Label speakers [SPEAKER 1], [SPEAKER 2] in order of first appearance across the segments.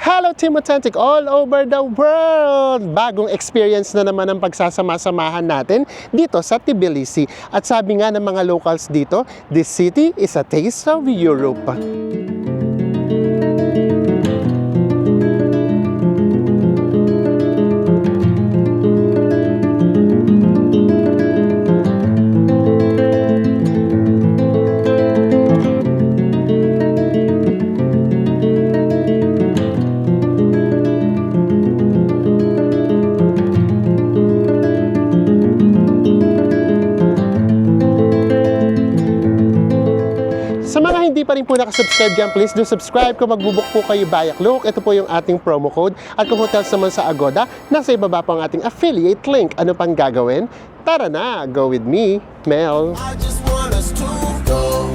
[SPEAKER 1] Hello Team Authentic all over the world! Bagong experience na naman ang pagsasama-samahan natin dito sa Tbilisi. At sabi nga ng mga locals dito, this city is a taste of Europe. Sa mga hindi pa rin po nakasubscribe dyan, please do subscribe. Kung magbubuk po kayo Bayak Look, ito po yung ating promo code. At kung hotels naman sa Agoda, nasa ibaba po ang ating affiliate link. Ano pang gagawin? Tara na! Go with me, Mel!
[SPEAKER 2] I just want us to go.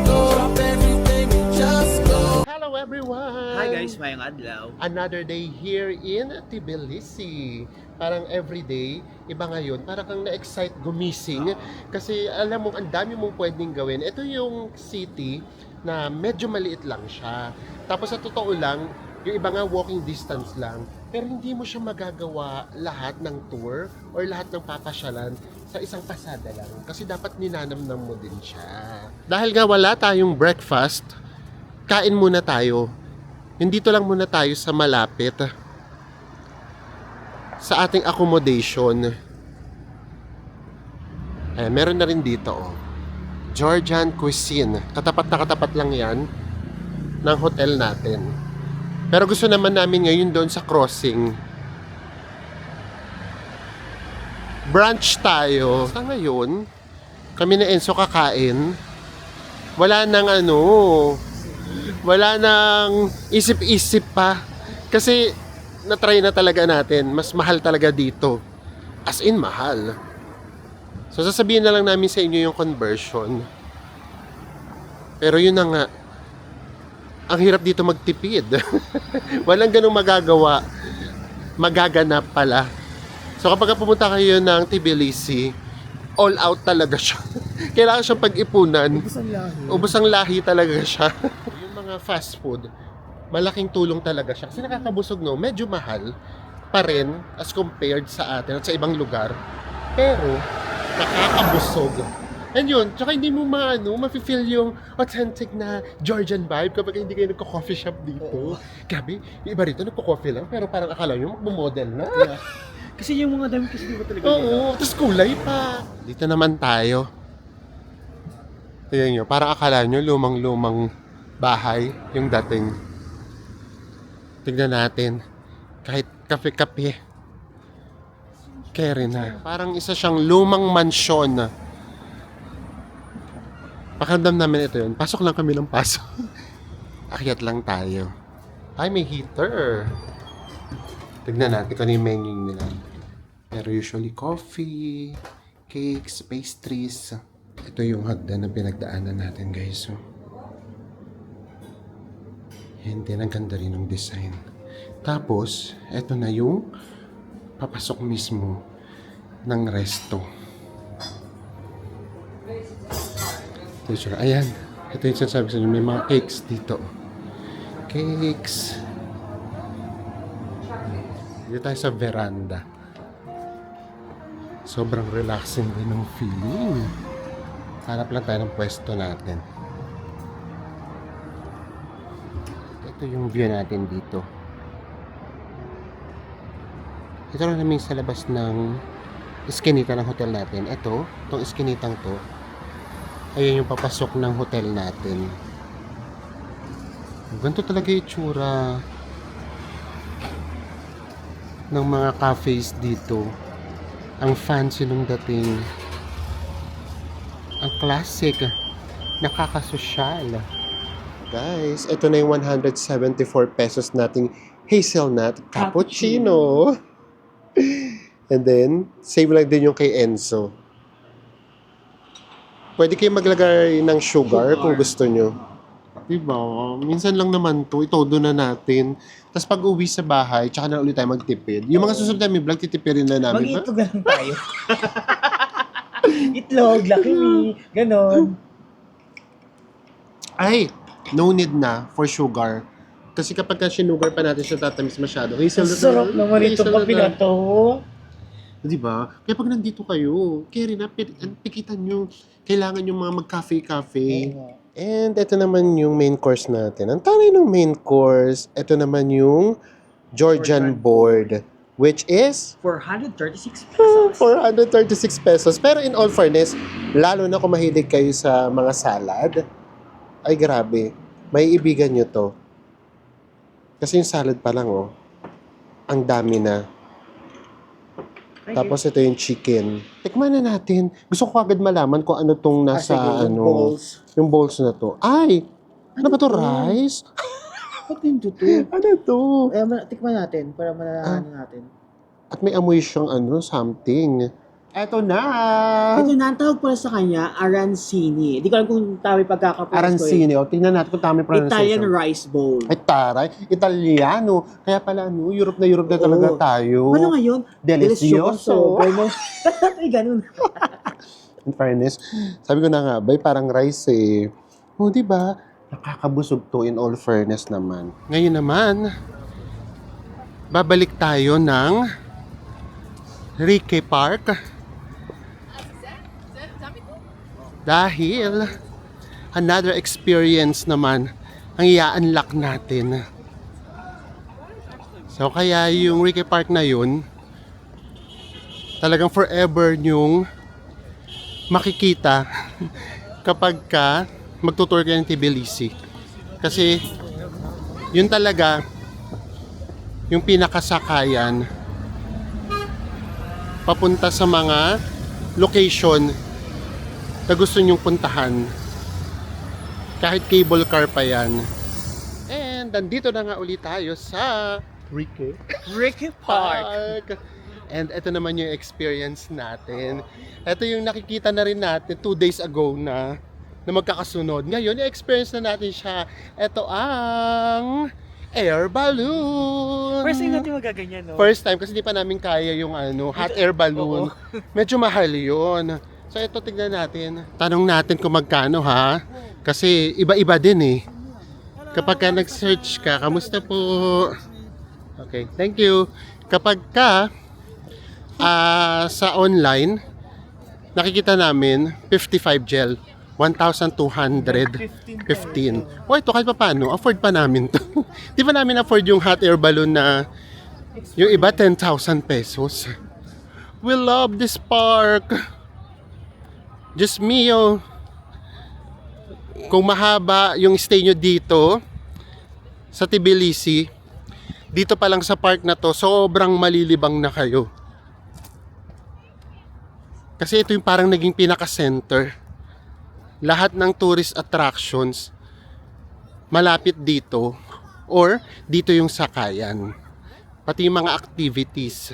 [SPEAKER 2] Drop everything and just go.
[SPEAKER 1] Hello everyone!
[SPEAKER 3] Hi guys, mayang adlaw.
[SPEAKER 1] Another day here in Tbilisi. Parang everyday, iba ngayon, parang kang na-excite gumising. Kasi alam mo, ang dami mong pwedeng gawin. Ito yung city na medyo maliit lang siya. Tapos sa totoo lang, yung iba nga walking distance lang. Pero hindi mo siya magagawa lahat ng tour or lahat ng papasyalan sa isang pasada lang. Kasi dapat ninanamnam mo din siya. Dahil nga wala tayong breakfast, kain muna tayo. Nandito lang muna tayo sa malapit sa ating accommodation. Meron na rin dito, oh. Georgian cuisine. Katapat na katapat lang yan ng hotel natin. Pero gusto naman namin ngayon doon sa crossing. Brunch tayo. Sa ngayon, kami na Enzo kakain. Wala nang wala nang isip-isip pa. Kasi na-try na talaga natin. Mas mahal talaga dito. As in, mahal. So, sasabihin na lang namin sa inyo yung conversion. Pero yun na nga. Ang hirap dito magtipid. Walang ganung magagawa. Magaganap pala. So, kapag pumunta kayo ng Tbilisi, all out talaga siya. Kailangan siyang pag-ipunan. Ubus ang lahi talaga siya. Yung mga fast food, malaking tulong talaga siya. Kasi nakakabusog, no? Medyo mahal pa rin as compared sa atin at sa ibang lugar. Pero, nakakabusog. And yun, tsaka hindi mo mafe-feel yung authentic na Georgian vibe kapag hindi kayo nagko-coffee shop dito. Gabi, yung iba rito nagko-coffee lang, pero parang akala nyo magmo-model na.
[SPEAKER 3] Yeah. Kasi yung mga dami kasi di ba talaga
[SPEAKER 1] Oo, tapos kulay pa. Dito naman tayo. Tingnan nyo, parang akala nyo lumang-lumang bahay yung dating. Tignan natin. Kahit kape-kape. Kaya rin na. Parang isa siyang lumang mansyon. Pakiramdam namin ito yun. Pasok lang kami ng pasok. Akyat lang tayo. Ay, may heater. Tignan natin kung ano yung menu nila. Pero usually coffee, cakes, pastries. Ito yung hagdan na pinagdaanan natin, guys. So, hindi, ang ganda rin ng design. Tapos, ito na yung papasok mismo ng resto. Ayan. Ito yung sinasabi sa inyo. May mga cakes dito. Cakes. Dito tayo sa veranda. Sobrang relaxing din ng feeling. Hanap lang tayo ng pwesto natin. Ito yung view natin dito. Ito lang namin sa labas ng iskinita ng hotel natin. Itong iskinitang to. Ayun yung papasok ng hotel natin. Ganito talaga yung itsura ng mga cafes dito. Ang fancy nung dating. Ang classic. Nakakasosyal. Guys, ito na yung 174 pesos nating hazelnut cappuccino. And then, save lang din yung kay Enzo. Pwede kayo maglagay ng sugar kung gusto nyo. Diba? Minsan lang naman to, itodo na natin. Tapos pag uwi sa bahay, tsaka na ulit tayo magtipid. Yung mga susunod namin vlog, titipirin na namin.
[SPEAKER 3] Mag-itlog na lang tayo. Itlog, Lucky Me, ganon.
[SPEAKER 1] Ay, no need na for sugar. Kasi kapag sinugar pa natin siya tatamis masyado. Hazelnut
[SPEAKER 3] Sarap naman ito
[SPEAKER 1] hazelnut
[SPEAKER 3] kape na to.
[SPEAKER 1] Di ba? Kaya pag nandito kayo, carry na, pikitan nyo. Kailangan yung mga mag-cafe-cafe. And ito naman yung main course natin. Ang taray ng main course, ito naman yung Georgian board. Which is
[SPEAKER 3] 436 pesos.
[SPEAKER 1] 436 pesos. Pero in all fairness, lalo na kung mahilig kayo sa mga salad, ay grabe, may ibigan nyo to. Kasi yung salad pa lang, oh, ang dami na. Tapos ito yung chicken. Tikman na natin. Gusto ko agad malaman kung ano tong nasa, yung bowls na to. Ay! Ano ba to? Rice?
[SPEAKER 3] Ba't din to?
[SPEAKER 1] Ano to?
[SPEAKER 3] Eh, tikman natin para malalahanin natin.
[SPEAKER 1] At may amoy siyang something. Eto na!
[SPEAKER 3] Ito na, ang tawag pala sa kanya, arancini. Hindi ko alam kung tama yung pagkakapronounce ko.
[SPEAKER 1] Arancini. O, tingnan natin kung tama yung pronunciation.
[SPEAKER 3] Italian rice bowl.
[SPEAKER 1] Ay, taray. Italiano. Kaya pala, Europe na talaga
[SPEAKER 3] Oo.
[SPEAKER 1] tayo.
[SPEAKER 3] Ano ngayon?
[SPEAKER 1] Delicioso.
[SPEAKER 3] Ay, ganun.
[SPEAKER 1] In fairness, sabi ko na nga, bay, parang rice eh. O, di ba? Nakakabusog to in all fairness naman. Ngayon naman, babalik tayo ng Rique Park. Dahil another experience naman ang i-unlock natin. So kaya yung Rique Park na yun, talagang forever nyong makikita kapag ka magtutour kayo ng Tbilisi. Kasi yun talaga yung pinakasakayan papunta sa mga location na gusto nyong puntahan. Kahit cable car pa yan. And nandito na nga ulit tayo sa Rique
[SPEAKER 3] Park.
[SPEAKER 1] And ito naman yung experience natin. Ito yung nakikita na rin natin 2 days ago na magkakasunod. Ngayon, i-experience na natin siya. Ito ang air balloon.
[SPEAKER 3] First time natin magaganyan, no?
[SPEAKER 1] First time kasi di pa namin kaya yung hot air balloon. Medyo mahal yun. So ito tignan natin. Tanong natin kung magkano ha. Kasi iba-iba din eh. Kapag ka nag-search ka, kamusta po? Okay, thank you. Kapag ka sa online, nakikita namin 55 gel. 1,215. O ito kahit pa paano, afford pa namin to. Di ba namin afford yung hot air balloon na yung iba 10,000 pesos. We love this park. Just mio. Kung mahaba yung stay nyo dito sa Tbilisi, dito pa lang sa park na to, sobrang malilibang na kayo. Kasi ito yung parang naging pinaka-center. Lahat ng tourist attractions malapit dito or dito yung sakayan. Pati yung mga activities.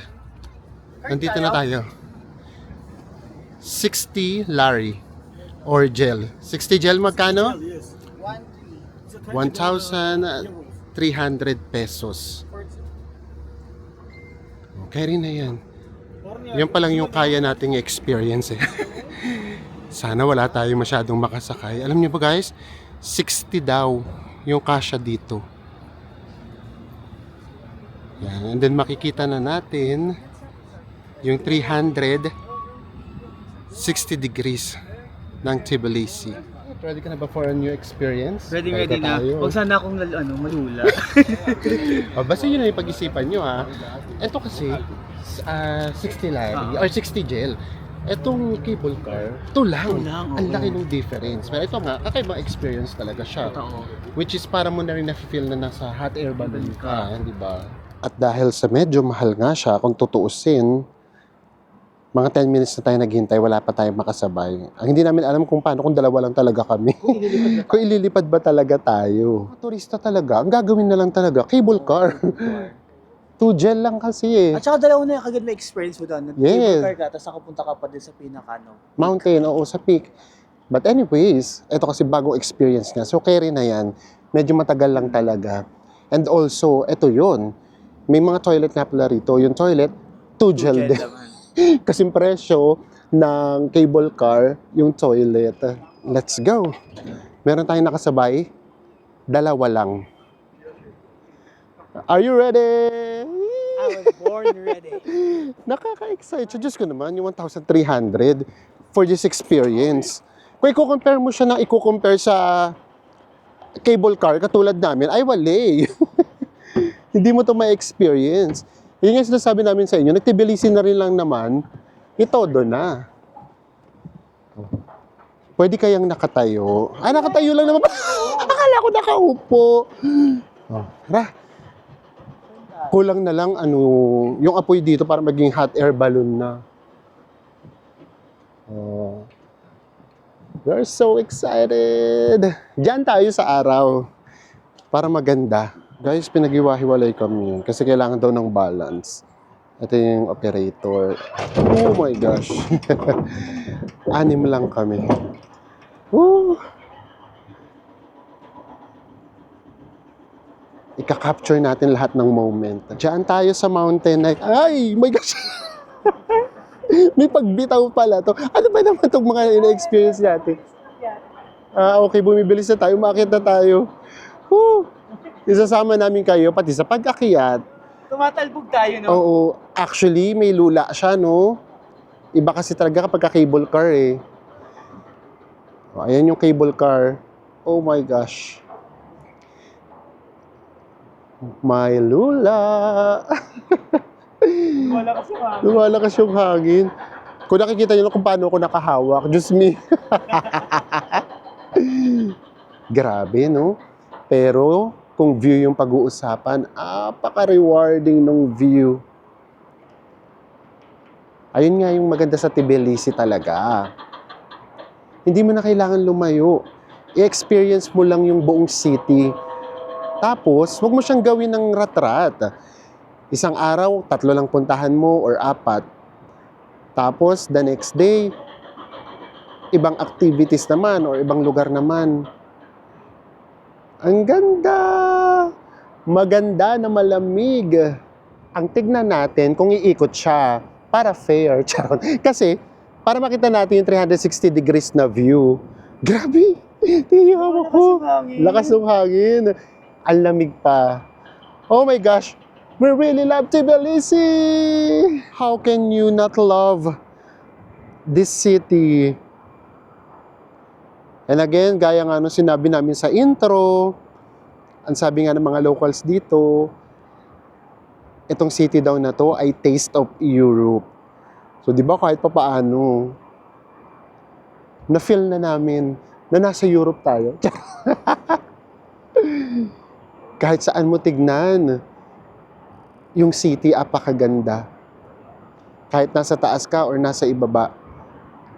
[SPEAKER 1] Nandito na tayo. 60 lari or gel. 60 gel magkano? 1,300 pesos. Okay rin na yan. Yan pa lang yung kaya nating experience eh. Sana wala tayong masyadong makasakay. Alam niyo ba guys, 60 daw yung kasya dito. Yan. And then makikita na natin yung 360 degrees ng Tbilisi. Ready ka na ba for a new experience?
[SPEAKER 3] Ready
[SPEAKER 1] Ready
[SPEAKER 3] na.
[SPEAKER 1] tayo.
[SPEAKER 3] Huwag sana akong malula.
[SPEAKER 1] Basta yun na yung pag-isipan nyo ha. Ito kasi 60 lari or 60 gel. Etong cable car, ito lang. Ang laki ng difference. Pero ito nga, kakaibang experience talaga siya. Which is para mo na rin na-feel na nasa hot air balloon ka, di ba? At dahil sa medyo mahal nga siya, kung tutuusin, mga 10 minutes na tayo naghintay, wala pa tayong makasabay. Ang hindi namin alam kung paano, kung dalawa lang talaga kami. Kung ililipad ba talaga tayo. Mga turista talaga, ang gagawin na lang talaga, cable car. 2 gel lang kasi eh.
[SPEAKER 3] At saka dalawa na kagad may experience mo doon.
[SPEAKER 1] Yes.
[SPEAKER 3] Cable car ka, tapos nakapunta ka pa din sa
[SPEAKER 1] Mountain, oo, sa peak. But anyways, ito kasi bagong experience nga. So, carry na yan. Medyo matagal lang talaga. And also, ito yun. May mga toilet nga pala rito. Yung toilet, 2 gel din. Kasing presyo ng cable car, yung toilet. Let's go. Meron tayong nakasabay. 2 lang. Are you ready?
[SPEAKER 3] I was born ready.
[SPEAKER 1] Nakaka-excite siya. Diyos ko naman, yung 1,300 for this experience. Kung i-compare mo siya na i-compare sa cable car, katulad namin, ay wali. Hindi mo to ma-experience. Yun nga sinasabi namin sa inyo, nagtibilisi na rin lang naman, itodo na. Pwede kayang nakatayo. Ah, nakatayo lang naman. Akala ko nakaupo. Oh, tara. Kulang na lang yung apoy dito para maging hot air balloon na. Oh. We're so excited. Diyan tayo sa araw. Para maganda. Guys, pinag-iwa-hiwalay kami kasi kailangan daw ng balance. Ito yung operator. Oh my gosh. 6 lang kami. Woo! Ika-capture natin lahat ng moment. Diyan tayo sa mountain na, ay, my gosh! May pagbitaw pala to. Ano ba naman itong mga ina-experience natin? Ah, okay, bumibilis na tayo, umakyat na tayo. Woo! Isasama namin kayo, pati sa pag-akyat.
[SPEAKER 3] Tumatalbog tayo, no?
[SPEAKER 1] Oo, actually, may lula siya, no? Iba kasi talaga kapag cable car, eh. O, ayan yung cable car. Oh my gosh. May lula.
[SPEAKER 3] Malakas yung hangin.
[SPEAKER 1] Lumalakas yung hangin. Kung nakikita nyo kung paano ako nakahawak, Diyos me. Grabe, no? Pero, kung view yung pag-uusapan, apaka-rewarding ng view. Ayun nga yung maganda sa Tbilisi talaga. Hindi mo na kailangan lumayo. I-experience mo lang yung buong city. Tapos, huwag mo siyang gawin ng rat-rat. Isang araw, 3 lang puntahan mo or 4. Tapos, the next day, ibang activities naman or ibang lugar naman. Ang ganda! Maganda na malamig. Ang tignan natin kung iikot siya para fair. Charot. Kasi, para makita natin yung 360 degrees na view. Grabe! Tingnan ko. Lakas ng hangin. Ang lamig pa. Oh my gosh! We really love Tbilisi! How can you not love this city? And again, gaya nga nung sinabi namin sa intro, ang sabi nga ng mga locals dito, itong city daw na to ay taste of Europe. So, di ba kahit pa paano, na-feel na namin na nasa Europe tayo. Kahit saan mo tignan, yung city apakaganda. Kahit nasa taas ka or nasa ibaba,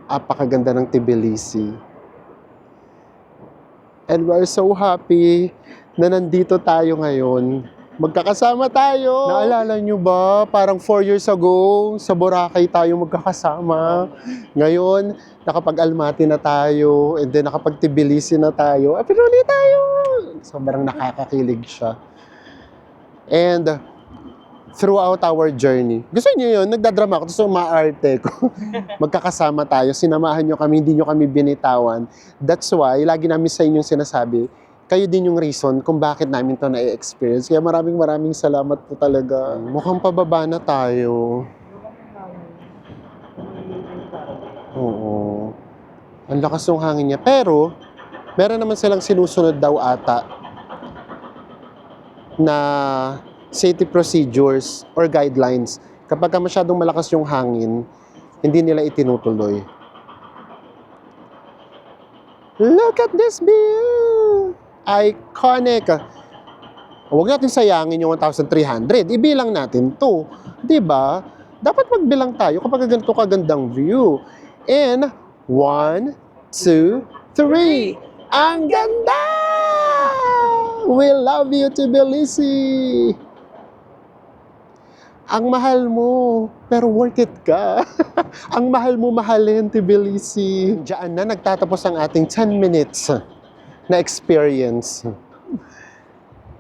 [SPEAKER 1] apakaganda ng Tbilisi. And we're so happy na nandito tayo ngayon. Magkakasama tayo! Naalala nyo ba, parang 4 years ago, sa Boracay tayo magkakasama. Ngayon, nakapag-Almaty na tayo, and then nakapag-Tbilisi na tayo. Pinuli tayo! Sobrang nakakakilig siya. And throughout our journey, gusto niyo yun, nagdadrama ako, tapos umaarte ko. Magkakasama tayo, sinamahan nyo kami, hindi nyo kami binitawan. That's why, lagi namin sa inyong sinasabi, kayo din yung reason kung bakit namin to na-experience. Kaya maraming salamat po talaga. Mukhang pababa na tayo. Oo. Ang lakas ng hangin niya. Pero, meron naman silang sinusunod daw ata na safety procedures or guidelines. Kapag masyadong malakas yung hangin, hindi nila itinutuloy. Look at this view! Iconic! Huwag natin sayangin yung 1,300. Ibilang natin to. Diba? Dapat magbilang tayo kapag ganito kagandang view. And 1, 2, 3! Ang ganda! We love you, Tbilisi! Ang mahal mo, pero worth it ka. Ang mahal mo, mahalin, Tbilisi. Diyan na nagtatapos ang ating 10 minutes na experience.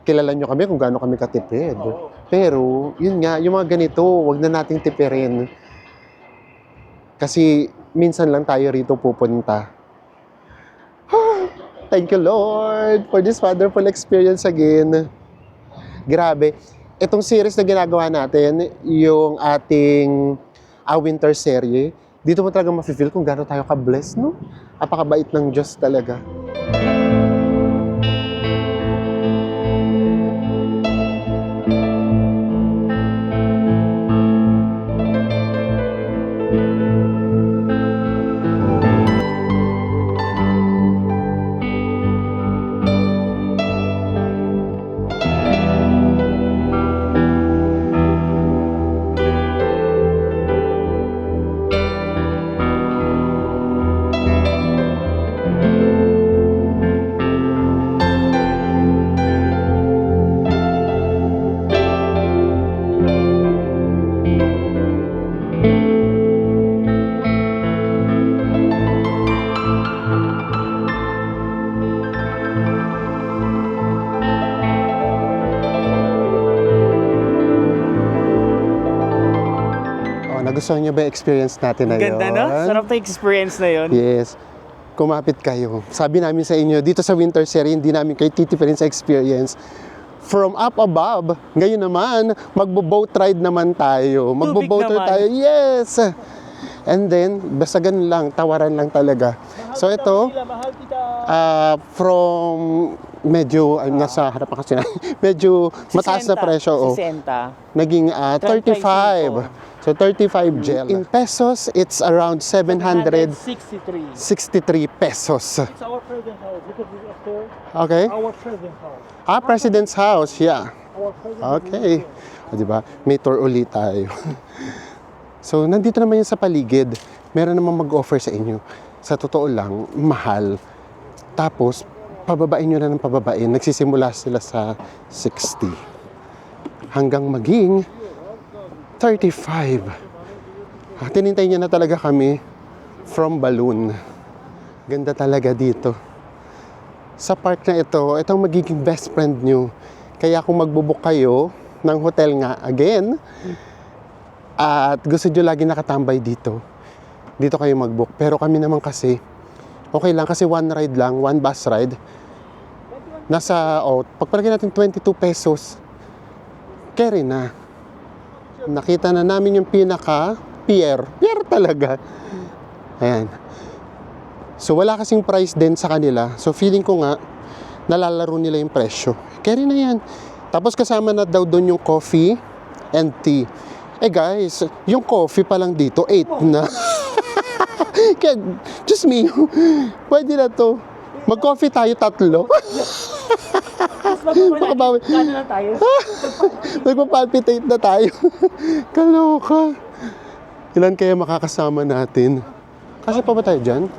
[SPEAKER 1] Kilala nyo kami kung gaano kami katipid. Pero, yun nga, yung mga ganito, wag na nating tipirin. Kasi, minsan lang tayo rito pupunta. Thank you, Lord, for this wonderful experience again. Grabe. Itong series na ginagawa natin, yung ating winter serye, dito mo talaga mafe-feel kung gaano tayo ka-bless, no? Apakabait ng Diyos talaga. Nagustuhan niyo ba yung experience natin na yun?
[SPEAKER 3] Ganda, no? Sarap na experience na yun.
[SPEAKER 1] Yes. Kumapit kayo. Sabi namin sa inyo, dito sa winter series, hindi namin kayo titipirin sa experience. From up above, ngayon naman, magbo-boat ride naman tayo. Magbo-boat ride
[SPEAKER 3] naman.
[SPEAKER 1] tayo. Yes! And then, basta ganun lang, tawaran lang talaga. So ito, from medyo, nasa harapan kasi na, medyo mataas na presyo. Oh.
[SPEAKER 3] 60.
[SPEAKER 1] Naging 35. So 35 gel. In pesos, it's around 763 pesos.
[SPEAKER 4] It's our president's house because we are there.
[SPEAKER 1] Okay?
[SPEAKER 4] Our president's house.
[SPEAKER 1] President's house, yeah.
[SPEAKER 4] Our president.
[SPEAKER 1] Okay. O, diba? May tour ulit tayo. So, nandito naman yun sa paligid. Meron namang mag-offer sa inyo. Sa totoo lang, mahal. Tapos, pababain nyo na ng pababain. Nagsisimula sila sa 60. Hanggang maging 35. Tinintay niya na talaga kami from Balloon. Ganda talaga dito. Sa park na ito ang magiging best friend nyo. Kaya kung magbubook kayo ng hotel nga again, at gusto nyo lagi nakatambay dito, dito kayo magbook. Pero kami naman kasi, okay lang kasi one ride lang, one bus ride. Nasa, pagpalagay natin 22 pesos, carry na. Nakita na namin yung pinaka-pier. Pier talaga. Ayan. So, wala kasing price din sa kanila. So, feeling ko nga, nalalaro nila yung presyo. Carry na yan. Tapos, kasama na daw doon yung coffee and tea. Eh guys, yung coffee pa lang dito, 8 na. Kaya, just me. Pwede na to. Mag-coffee tayo 3. Makabawi.
[SPEAKER 3] Kano na tayo?
[SPEAKER 1] Nagpapalpitate na tayo. Kaloka. Ilan kaya makakasama natin? Kasya pa ba tayo dyan?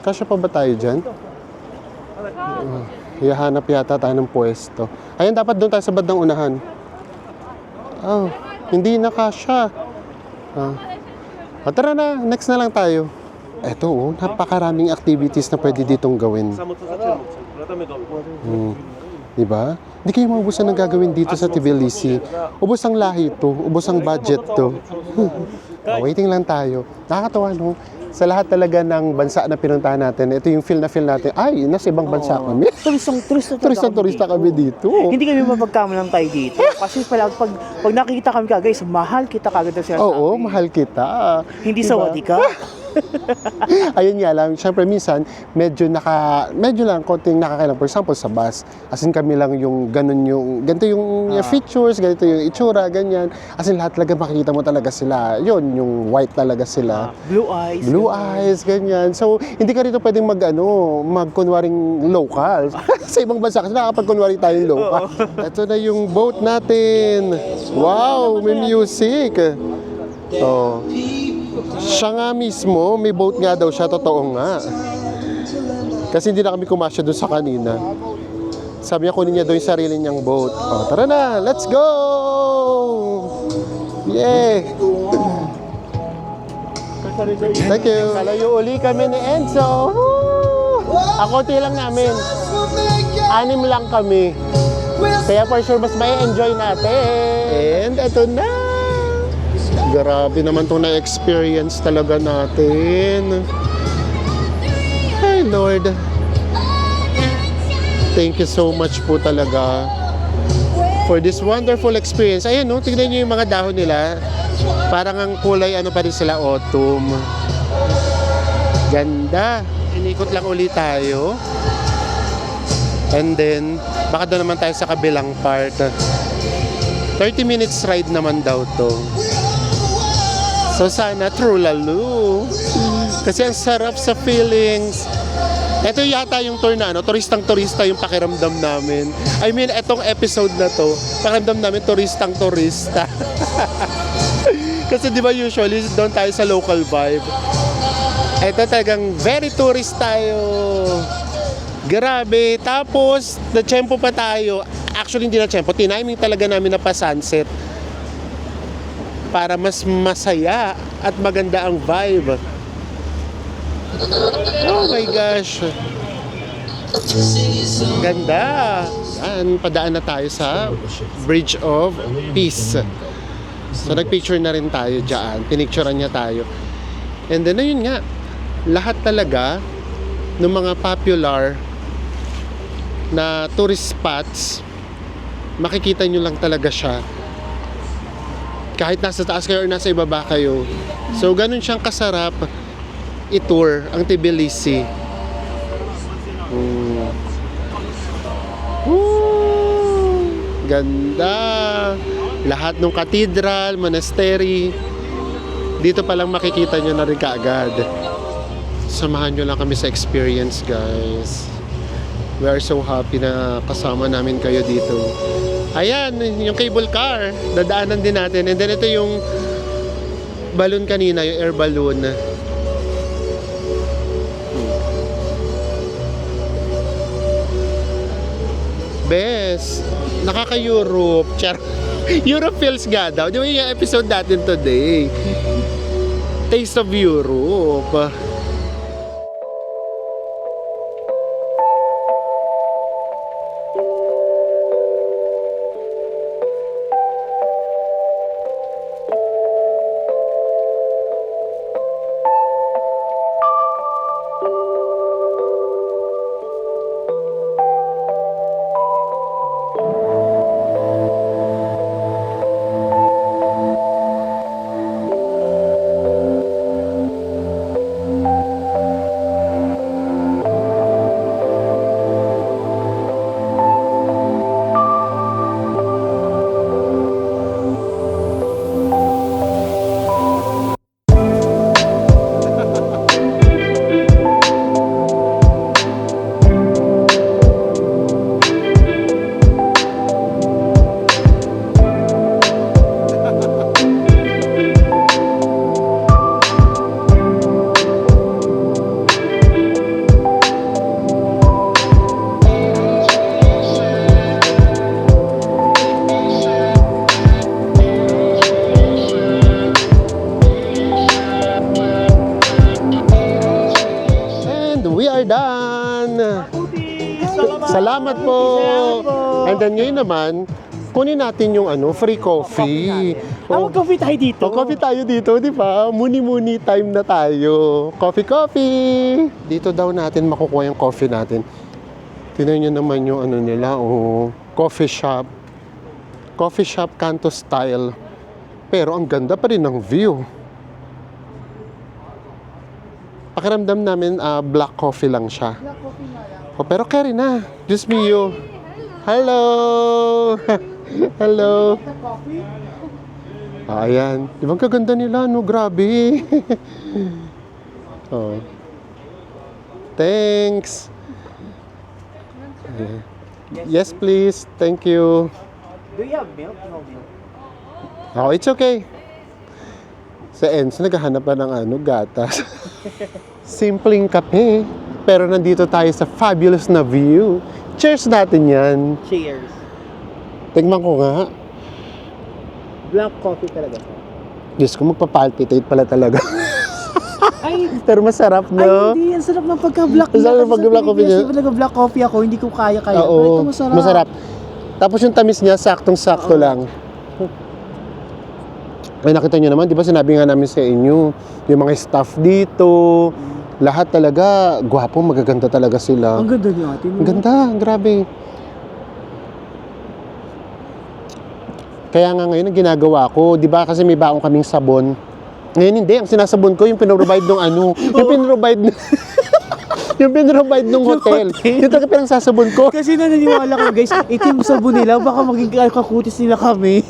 [SPEAKER 1] Kasya pa ba tayo dyan? Ihahanap yata tayo ng pwesto. Ayan, dapat doon tayo sa bandang unahan. Oh, hindi na kasya. Tara na, next na lang tayo. Eto, napakaraming activities na pwede ditong gawin. Diba? Hindi kayo maubusan ng gagawin dito sa Tbilisi. Ubus ang lahi to, ubus ang budget to. Waiting lang tayo. Nakakatawa, no? Sa lahat talaga ng bansa na pinuntahan natin, ito yung feel natin, ay, nasa ibang bansa kami. Turista kami dito.
[SPEAKER 3] Hindi kami mapagkamalang tayo dito. Kasi pag nakikita kami ka, guys, mahal kita kagad na sinasabi.
[SPEAKER 1] Oo, mahal kita.
[SPEAKER 3] Hindi sa wadi ka.
[SPEAKER 1] Ayun nga lang, syempre minsan, medyo lang konting nakakailang. For example, sa bus, as in kami lang yung ganito yung features, ganito yung itsura, ganyan. As in lahat talaga makikita mo talaga sila. Yun, yung white talaga sila.
[SPEAKER 3] Blue eyes,
[SPEAKER 1] ganyan. So, hindi ka rito pwedeng magkunwaring local. Sa ibang bansa kasi nakakapagkunwari tayong local. Ito na yung boat natin. Wow, may music. Oh. Siya nga mismo, may boat nga daw siya, totoo nga. Kasi hindi na kami kumasya doon sa kanina. Sabi niya kunin niya doon yung sarili niyang boat. Tara na, let's go! Yeah! Thank you. Kalayo uli kami ni Enzo. Konti lang namin. 6 lang kami. Kaya for sure, mas may enjoy natin. And eto na. Grabe naman itong na-experience talaga natin. Hey Lord. Thank you so much po talaga for this wonderful experience. Ayan, no, tignan nyo yung mga dahon nila. Parang ang kulay, ano pa rin sila, autumn. Ganda. Inikot lang ulit tayo. And then, baka doon naman tayo sa kabilang part. 30 minutes ride naman daw to. So sana true lalo. Kasi ang sarap sa feelings. Ito yata yung tour na ano, turistang-turista yung pakiramdam namin. I mean, etong episode na to, pakiramdam namin turistang-turista. Kasi di ba usually doon tayo sa local vibe. Ito talagang very tourist tayo. Grabe. Tapos, na-tsempo pa tayo. Actually, hindi na-tsempo. Tiniming talaga namin na pa-sunset. Para mas masaya at maganda ang vibe. Oh my gosh. Ganda. Yan, padaan na tayo sa Bridge of Peace. So, nagpicture na rin tayo dyan. Pinicturean niya tayo. And then, ayun nga. Lahat talaga ng mga popular na tourist spots, makikita nyo lang talaga siya. Kahit nasa taas kayo or nasa ibaba kayo. So, ganun siyang kasarap i-tour ang Tbilisi. Ganda. Lahat ng cathedral, monastery, dito pa lang makikita nyo na rin kaagad. Samahan nyo lang kami sa experience, guys. We are so happy na kasama namin kayo dito. Ayan, yung cable car. Dadaanan din natin. And then ito yung balloon kanina, yung air balloon. Best. Nakaka-Europe. Char. Europe feels nga daw. Di ba yung episode natin today? Taste of Europe. Salamat po. And then ngayon naman, kunin natin yung free coffee.
[SPEAKER 3] Mag-coffee tayo dito.
[SPEAKER 1] Coffee tayo dito, di ba? Muni-muni time na tayo. Coffee! Dito daw natin makukuha yung coffee natin. Tingnan nyo naman yung nila, coffee shop. Coffee shop kanto style. Pero ang ganda pa rin ng view. Pakiramdam namin black coffee lang siya. Pero carry na. Diyos mio. Hello! Hello! Ayan. Di ba ang kaganda nila, no? Grabe. Oh. Thanks. Yes, please. Thank you.
[SPEAKER 3] Do you have milk? No milk.
[SPEAKER 1] Oh, it's okay. Sa Enzo, naghahanap pa ng gatas. Simpleng kape. Pero nandito tayo sa fabulous na view. Cheers natin yan.
[SPEAKER 3] Cheers.
[SPEAKER 1] Tingnan ko nga.
[SPEAKER 3] Black coffee talaga.
[SPEAKER 1] Diyos ko, magpapalpitate pala talaga.
[SPEAKER 3] Ay,
[SPEAKER 1] Pero masarap,
[SPEAKER 3] ay,
[SPEAKER 1] no?
[SPEAKER 3] hindi. Ang sarap ng pagka-black.
[SPEAKER 1] Ang sarap ng pagka-black coffee niya.
[SPEAKER 3] Talaga black coffee ako, hindi ko kaya-kaya. Pero
[SPEAKER 1] Oo,
[SPEAKER 3] ito masarap.
[SPEAKER 1] masarap. Tapos yung tamis niya, saktong-sakto lang. Ay, nakita nyo naman, di ba sinabi nga namin sa inyo, yung mga staff dito, lahat talaga, gwapo, magaganda talaga sila.
[SPEAKER 3] Ang ganda niya, ate.
[SPEAKER 1] Ang ganda, grabe. Kaya nga ngayon, ang ginagawa ko, di ba kasi may baong kaming sabon. Ngayon hindi, ang sinasabon ko yung pinrovide ng ano, yung pinrovide yung pinrovide ng hotel. Yung talaga pinagsasabon ko.
[SPEAKER 3] Kasi naniniwala ko guys, ito yung sabon nila, baka maging kakutis nila kami.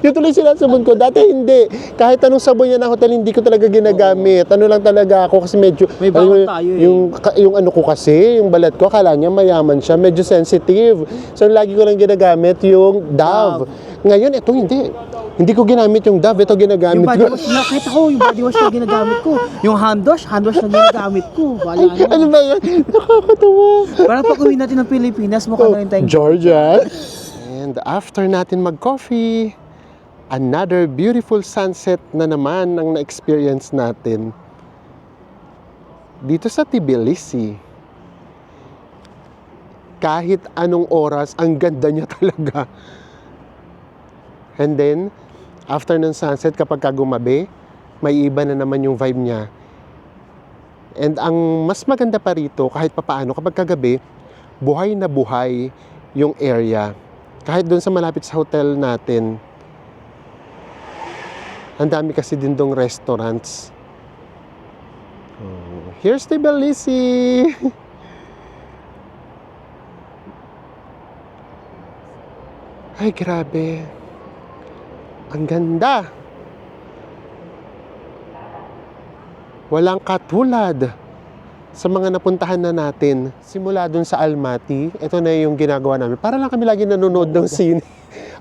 [SPEAKER 1] Yung tuloy sinasabon ko. Dati hindi. Kahit anong sabon yan ng hotel, hindi ko talaga ginagamit. Ano lang talaga ako kasi medyo...
[SPEAKER 3] May bakit tayo eh.
[SPEAKER 1] Yung ano ko kasi, yung balat ko, akala niya mayaman siya. Medyo sensitive. So lagi ko lang ginagamit yung Dove. Ngayon, ito hindi. Hindi ko ginamit yung Dove. Ito ginagamit
[SPEAKER 3] Yung body
[SPEAKER 1] ko.
[SPEAKER 3] wash na, kahit ako, yung body wash na ginagamit ko. Yung hand wash na ginagamit ko. Wala na.
[SPEAKER 1] Ano ba yan? Nakakatawa.
[SPEAKER 3] Parang pag uwi natin ng Pilipinas, mukha na rin tayong
[SPEAKER 1] Georgia. And after natin mag-coffee, another beautiful sunset na naman ang na-experience natin dito sa Tbilisi. Kahit anong oras, ang ganda niya talaga. And then, after ng sunset, kapag gumabi, may iba na naman yung vibe niya. And ang mas maganda pa rito, kahit papaano, kapag kagabi, buhay na buhay yung area. Kahit doon sa malapit sa hotel natin, ang dami kasi din dong restaurants. Here's Tbilisi! Ay, grabe. Ang ganda. Walang katulad sa mga napuntahan na natin. Simula dun sa Almaty, ito na yung ginagawa namin. Para lang kami lagi nanonood ng sine.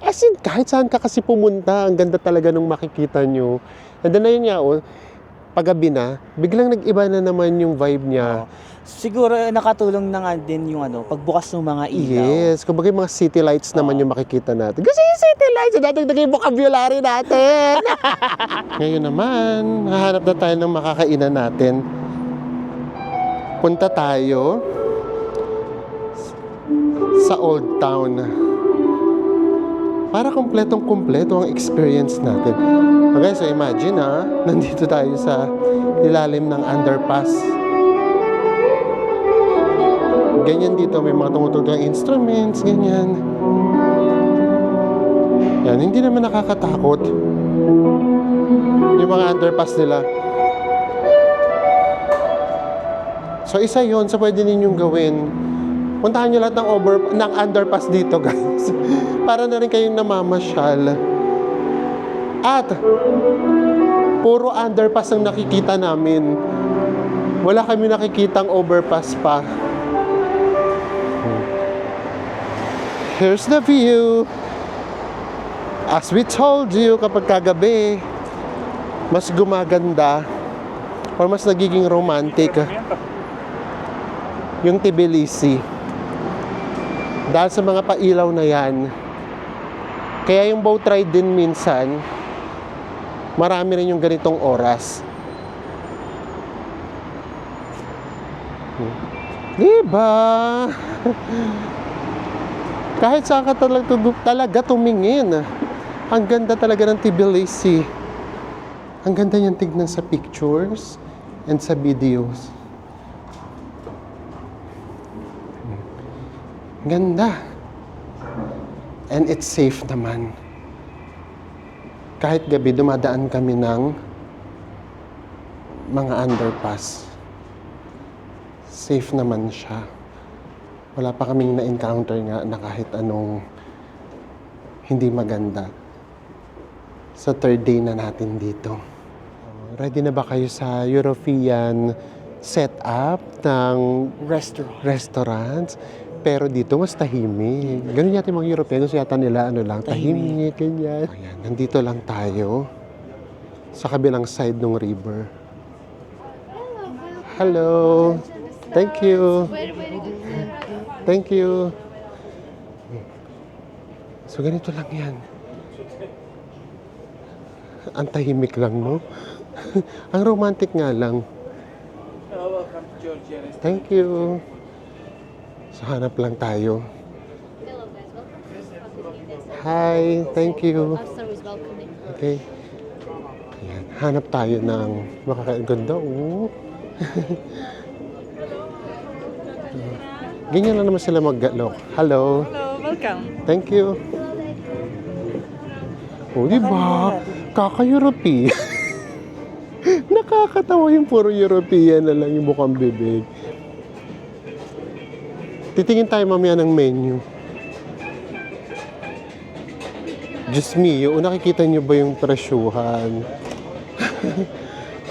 [SPEAKER 1] As in, kahit saan ka kasi pumunta, ang ganda talaga nung makikita nyo. And then na yun nga, paggabi na, biglang nag-iba na naman yung vibe niya.
[SPEAKER 3] siguro nakatulong na nga din yung pagbukas ng mga ilaw.
[SPEAKER 1] Yes, kumbaga yung mga city lights naman yung makikita natin. Kasi yung city lights, dadagdag yung vocabulary natin. Ngayon naman, hahanap na tayo ng makakainan natin. Punta tayo sa Old Town. Para kumpletong-kumpleto ang experience natin. Okay, so imagine nandito tayo sa ilalim ng underpass. Ganyan dito, may mga tumutugtog instruments, ganyan. Yan, hindi naman nakakatakot. Yung mga underpass nila. So, isa yon sa pwede ninyong gawin. Puntahan nyo lahat ng underpass dito, guys. Para na rin kayong namamasyal. At, puro underpass ang nakikita namin. Wala kami nakikitang overpass pa. Here's the view. As we told you, kapag kagabi, mas gumaganda or mas nagiging romantic yung Tbilisi. Dahil sa mga pailaw na yan. Kaya yung boat ride din minsan, marami rin yung ganitong oras. Diba? Kahit saan ka talaga tumingin. Ang ganda talaga ng Tbilisi. Ang ganda niyang tignan sa pictures and sa videos. Ganda. And it's safe naman. Kahit gabi, dumadaan kami ng mga underpass. Safe naman siya. Wala pa kaming na-encounter nga na kahit anong hindi maganda. Sa third day na natin dito. Ready na ba kayo sa European setup ng restaurants? Pero dito mas tahimik. Ganun yata yung mga European. Gusto yata nila tahimik, ganyan. Ayan, nandito lang tayo sa kabilang side ng river. Hello. Thank you. Thank you. So, ganito lang yan. Ang tahimik lang, no? Ang romantic nga lang. Thank you. So, hanap lang tayo.
[SPEAKER 5] Hello guys, welcome.
[SPEAKER 1] Hi, thank you.
[SPEAKER 5] Our service welcoming.
[SPEAKER 1] Okay. Ayan, hanap tayo ng makakaganda. Ganyan lang naman sila mag-look. Hello.
[SPEAKER 6] Hello, welcome.
[SPEAKER 1] Thank you. O, di ba? Kaka-European. Nakakatawa yung puro European na lang yung mukhang bibig. Titingin tayo mamaya ng menu. Just me, yung nakikita nyo ba yung presyuhan?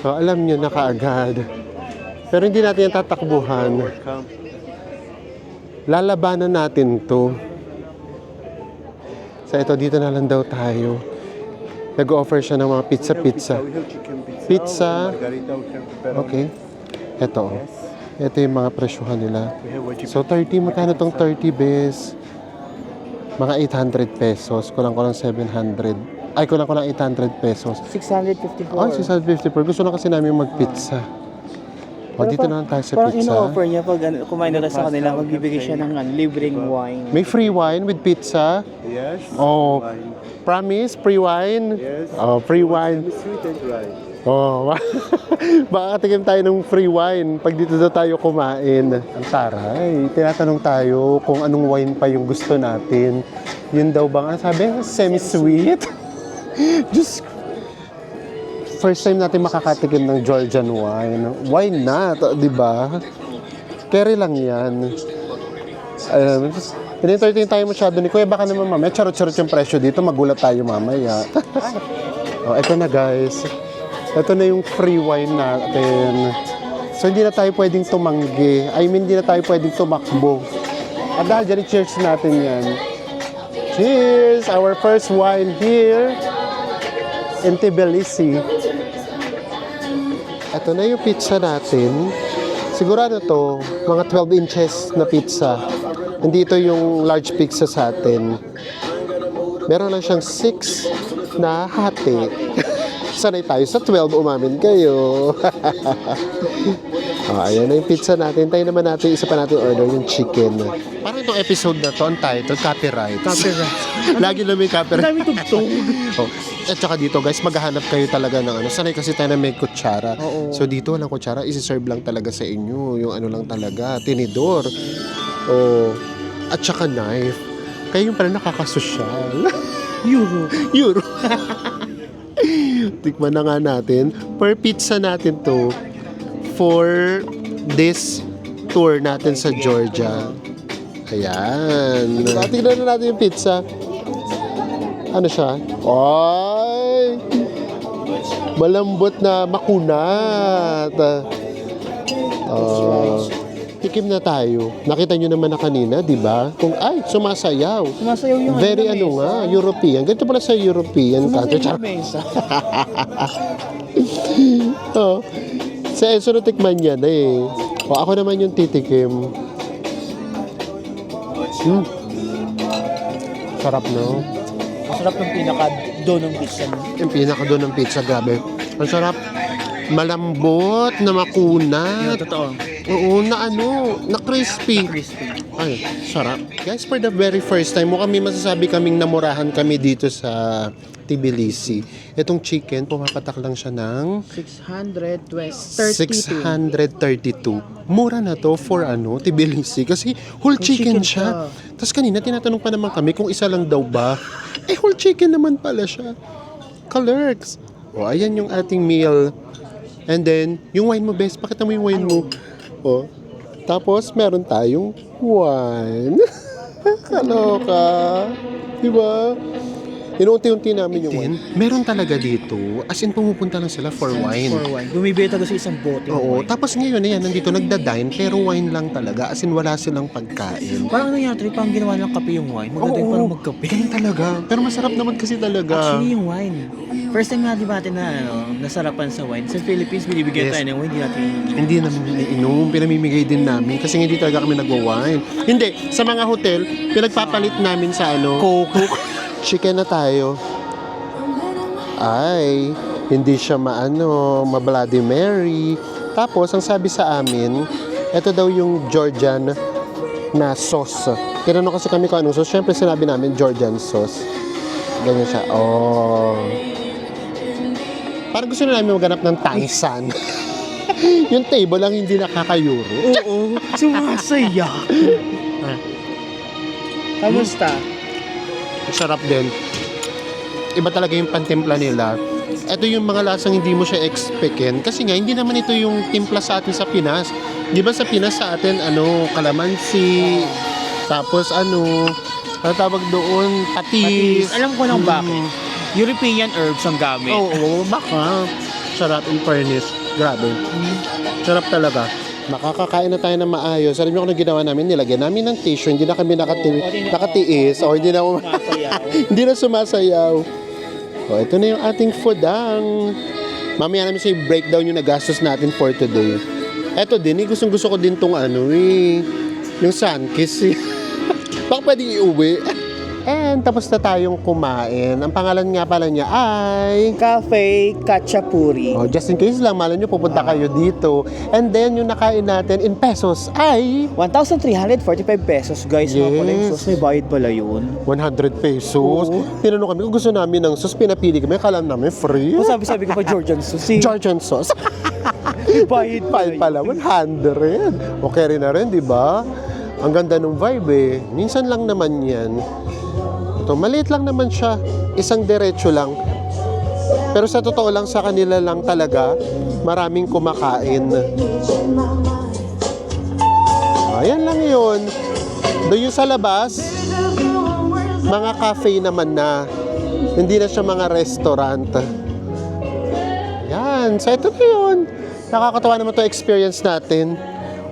[SPEAKER 1] So, alam nyo na kaagad. Pero hindi natin yung tatakbuhan. Lalabanan natin to. So ito, dito na lang daw tayo. Nag-offer siya ng mga pizza. Pizza. Okay. Ito. Ito yung mga presyuhan nila. So 30, magkano tong 30 bes? Mga 800 pesos. Kulang-kulang 700. Ay, kulang-kulang 800 pesos.
[SPEAKER 3] 654.
[SPEAKER 1] Oh, 654. Gusto na kasi namin mag-pizza. O, dito na lang tayo sa
[SPEAKER 3] parang
[SPEAKER 1] pizza.
[SPEAKER 3] ino-offer niya pag kumain na sa kanila, magbibigay siya ng libreng wine.
[SPEAKER 1] May free wine with pizza?
[SPEAKER 6] Yes.
[SPEAKER 1] Oh, promise? Free wine?
[SPEAKER 6] Yes.
[SPEAKER 1] Oh, free wine.
[SPEAKER 6] Sweet and dry.
[SPEAKER 1] Oh, baka tikim tayo ng free wine pag dito daw tayo kumain. Ang taray. Tinatanong tayo kung anong wine pa yung gusto natin. Yun daw bang, ano sabi? Semi-sweet? Just first time natin makakatikim ng Georgian wine. Why not? Di ba? Carry lang yan. In-entertain tayo masyado ni Kuya. Baka naman mamaya, charot-charot yung presyo dito. Magulat tayo mamaya. Oh, eto na guys. Ito na yung free wine natin. So, hindi na tayo pwedeng tumanggi. I mean, hindi na tayo pwedeng tumakbo. At dahil dyan, cheers natin yan. Cheers! Our first wine here in Tbilisi. Ito na yung pizza natin. Sigurado to, mga 12 inches na pizza. Hindi ito yung large pizza sa atin. Meron lang siyang 6 na hati. Sanay tayo sa 12, umamin kayo. Ayan na yung pizza natin. Tayo naman natin, isa pa natin order yung chicken. Parang itong episode na to, ang title, copyright. Lagi na may copyright.
[SPEAKER 3] Ang dami tugtog.
[SPEAKER 1] At saka dito guys, maghahanap kayo talaga ng ano. Sanay kasi tayo na may kutsara.
[SPEAKER 3] Oo.
[SPEAKER 1] So dito walang kutsara, isi-serve lang talaga sa inyo. Yung ano lang talaga, tinidor. Oh. At saka knife. Kaya yung pala nakakasosyal. Euro. Tikman na nga natin. Per pizza natin to for this tour natin sa Georgia. Ayan. Tignan na natin yung pizza. Ano siya? Ay! Malambot na makunat. Tikim na tayo. Nakita nyo naman na kanina, di ba? Kung, ay, sumasayaw.
[SPEAKER 3] Sumasayaw yung
[SPEAKER 1] Very
[SPEAKER 3] na
[SPEAKER 1] ano
[SPEAKER 3] mesa.
[SPEAKER 1] nga, European. Ganito pala sa European country.
[SPEAKER 3] Sumasayaw yung mesa.
[SPEAKER 1] Oh. Sa Enzo na tikman yan eh. O, ako naman yung titikim. Sarap, no?
[SPEAKER 3] Masarap ng pinaka-do ng pizza mo.
[SPEAKER 1] Yung pinaka doon ng pizza, grabe. Ang sarap. Malambot, na makunat.
[SPEAKER 3] Totoo.
[SPEAKER 1] Oo, na ano, na crispy.
[SPEAKER 3] Crispy.
[SPEAKER 1] Ay, sarap. Guys, for the very first time mo kami masasabi kaming namurahan kami dito sa Tbilisi. Itong chicken, pumapatak lang siya ng 632. Mura na to for ano, Tbilisi. Kasi whole chicken siya. Tapos kanina, tinatanong pa naman kami kung isa lang daw ba. Eh, whole chicken naman pala siya. Kalerks. O, ayan yung ating meal. And then, yung wine mo, best. Pakita mo yung wine mo. O, tapos, meron tayong wine. Kaloka. Diba? Inuunti-unti namin yung wine. Meron talaga dito. As in, pumupunta lang sila for wine.
[SPEAKER 3] For wine. Bumibili talaga sa isang bote.
[SPEAKER 1] Oo. Tapos ngayon, ayan, nandito nagda-dine, pero wine lang talaga. As in, wala silang pagkain.
[SPEAKER 3] Parang nangyari, parang ginawa ng kape yung wine. Maganda yung parang magkape.
[SPEAKER 1] Ganun talaga. Pero masarap naman kasi talaga.
[SPEAKER 3] Actually, yung wine. First time nga di ba natin na nasarapan sa wine. Sa Philippines, binibigyan
[SPEAKER 1] Yes.
[SPEAKER 3] tayo ng wine.
[SPEAKER 1] Hindi namin iniinom, pinamimigay din namin kasi hindi talaga kami nagwa-wine. Hindi, sa mga hotel, pinagpapalit namin sa ano, Coke. Chicken na tayo. Ay, hindi siya ma-Bloody Mary. Tapos, ang sabi sa amin, ito daw yung Georgian na sauce. Tinanong kasi kami kung anong sauce. Siyempre, sinabi namin Georgian sauce. Ganyan siya. Oh. Parang gusto na namin maghanap ng tangsan. Yung table lang hindi nakaka-euro.
[SPEAKER 3] Oo, sumasaya. Kamusta?
[SPEAKER 1] Sarap din. iba talaga yung pantimpla nila. Ito yung mga lasang hindi mo siya expectin. Kasi nga, hindi naman ito yung timpla sa atin sa Pinas. Di ba sa Pinas sa atin, kalamansi, tapos ano tawag doon, patis.
[SPEAKER 3] Alam ko nang bakit. European herbs ang gamit.
[SPEAKER 1] Oo, baka. Sarap in fairness. Grabe. Sarap talaga. Nakakakain na tayo ng maayos. Alam niyo kung ano ginawa namin? Nilagyan namin ng tissue. Hindi na kami nakatiis. O hindi na, hindi na sumasayaw. O, ito na yung ating foodang. Mamaya namin sa breakdown yung nagastos natin for today. Ito din, gustong gusto ko din tong yung sunkiss. Baka pwedeng iuwi. And tapos na tayong kumain. Ang pangalan nga pala niya ay...
[SPEAKER 3] Cafe Kachapuri.
[SPEAKER 1] Oh, just in case lang, malam nyo pupunta kayo dito. And then yung nakain natin in pesos ay...
[SPEAKER 3] 1,345 pesos, guys. Mga pala yung
[SPEAKER 1] Yes.
[SPEAKER 3] sauce, may bayad pala yun.
[SPEAKER 1] 100 pesos. Tinanong kami kung gusto namin ng sauce, pinapili kami. Kala namin free.
[SPEAKER 3] O sabi ko pa, Georgian sauce.
[SPEAKER 1] Georgian sauce.
[SPEAKER 3] May bayad
[SPEAKER 1] Pala, 100. Okay rin na rin, di ba? Ang ganda ng vibe eh. Minsan lang naman yan. Ito, maliit lang naman siya. Isang diretso lang. Pero sa totoo lang, sa kanila lang talaga, maraming kumakain. Ayan lang yun. Doon yung sa labas, mga cafe naman na. Hindi na siya mga restaurant. Yan. So ito na yun. Nakakatawa naman to experience natin.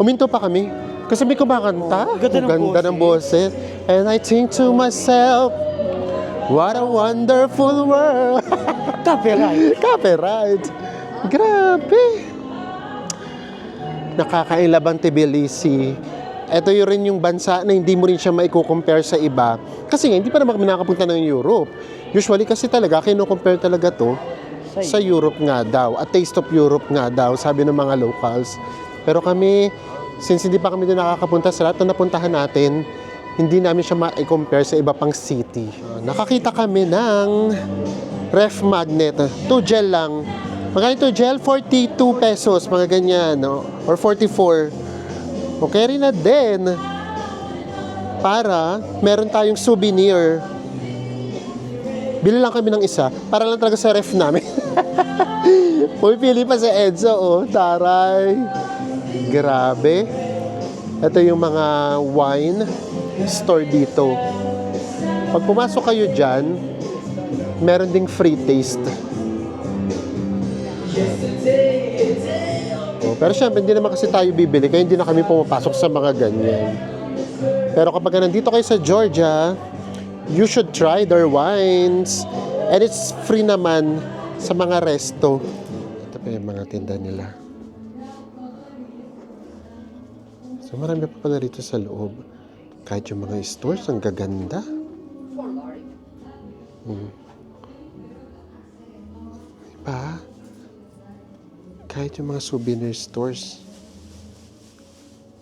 [SPEAKER 1] Uminto pa kami. Kasi may kumakanta.
[SPEAKER 3] Ganda ng
[SPEAKER 1] ng boses. And I think to myself, what a wonderful world.
[SPEAKER 3] Copyright.
[SPEAKER 1] Copyright. Grabe. Nakakailabang Tbilisi. Ito yun rin yung bansa na hindi mo rin siya maiko-compare sa iba. Kasi nga, hindi pa naman kami nakapunta ng Europe. Usually kasi talaga, kino-compare talaga to sa Europe nga daw. A taste of Europe nga daw, sabi ng mga locals. Pero kami, since hindi pa kami din nakakapunta sa lahat na napuntahan natin, hindi namin siya ma-compare sa iba pang city. Nakakita kami ng ref magnet. 2 gel lang. Magkano ito gel? 42 pesos, mga ganyan. No? Or 44. Okay rin na din. Para meron tayong souvenir. Bili lang kami ng isa. Para lang talaga sa ref namin. Pumipili pa si Enzo. Oh, taray. Grabe. Ito yung mga wine store dito. Pag pumasok kayo dyan, meron ding free taste. Oh, pero syempre, hindi naman kasi tayo bibili, kaya hindi na kami pumapasok sa mga ganyan. Pero kapag nandito kayo sa Georgia, you should try their wines. And it's free naman sa mga resto. Ito pa yung mga tinda nila. So marami pa pala rito sa loob. Kahit yung mga stores, ang gaganda. Diba? Kahit yung mga souvenir stores,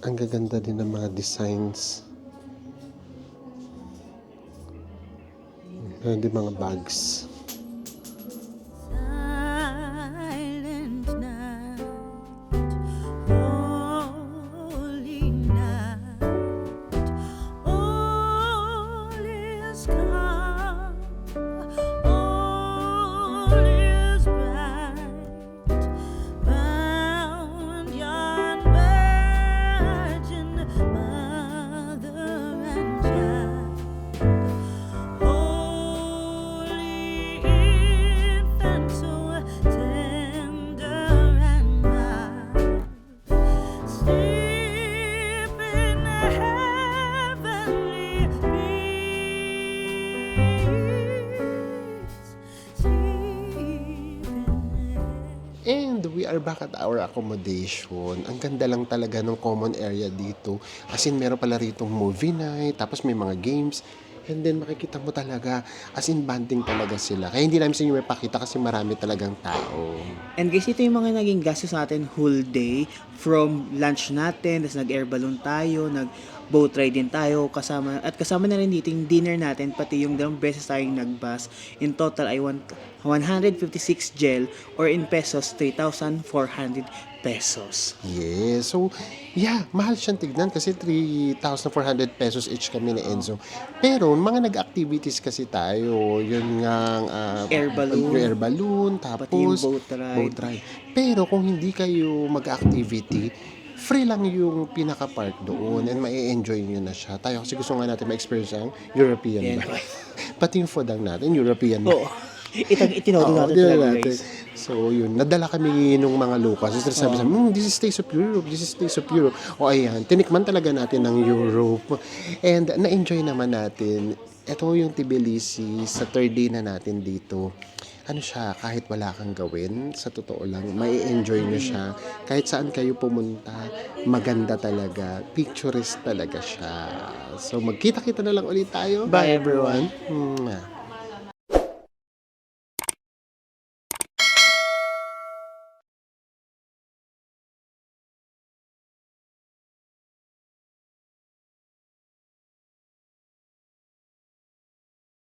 [SPEAKER 1] ang gaganda din ng mga designs. Meron din mga bags.
[SPEAKER 6] Silent night, holy night, all is calm, all is bright, round yon virgin mother and child. Holy infant, so tender and mild, sleep in heavenly peace, sleep in
[SPEAKER 1] And we are back at our accommodation. Ang ganda lang talaga ng common area dito. As in, meron pala rito movie night, tapos may mga games. And then, makikita mo talaga, as in, banding talaga sila. Kaya hindi namin sa inyo may pakita kasi marami talagang tao.
[SPEAKER 3] And guys, ito yung mga naging gastos natin whole day. From lunch natin, tapos nag-air balloon tayo, boat ride din tayo kasama na rin dito yung dinner natin pati yung 2 beses tayong nagbus. In total ay 156 gel or in pesos 3,400 pesos.
[SPEAKER 1] Yes. So, yeah, mahal siyang tignan kasi 3,400 pesos each kami ni Enzo. Pero, mga nag-activities kasi tayo. Yun nga,
[SPEAKER 3] Air balloon.
[SPEAKER 1] yung air balloon, tapos
[SPEAKER 3] Pati yung boat ride.
[SPEAKER 1] boat ride. Pero, kung hindi kayo mag-activity, free lang yung pinaka-park doon and mai-enjoy nyo na siya. Tayo kasi gusto nga natin ma-experience ang European
[SPEAKER 3] Yan.
[SPEAKER 1] ba? Pati yung food ang natin, European ba?
[SPEAKER 3] Oo. Itinodo
[SPEAKER 1] Oo,
[SPEAKER 3] natin
[SPEAKER 1] dinala
[SPEAKER 3] talaga,
[SPEAKER 1] natin.
[SPEAKER 3] guys.
[SPEAKER 1] So, yun. Nadala kami nung mga Lucas. So, sabi this is Taste of Europe. This is Taste of Europe. O, ayan. Tinikman talaga natin ng Europe. And, na-enjoy naman natin. Ito yung Tbilisi sa 3rd day na natin dito. Ano siya, kahit wala kang gawin, sa totoo lang, mai-enjoy nyo siya. Kahit saan kayo pumunta, maganda talaga. Picturesque talaga siya. So, magkita-kita na lang ulit tayo.
[SPEAKER 3] Bye, everyone.
[SPEAKER 1] Mwah.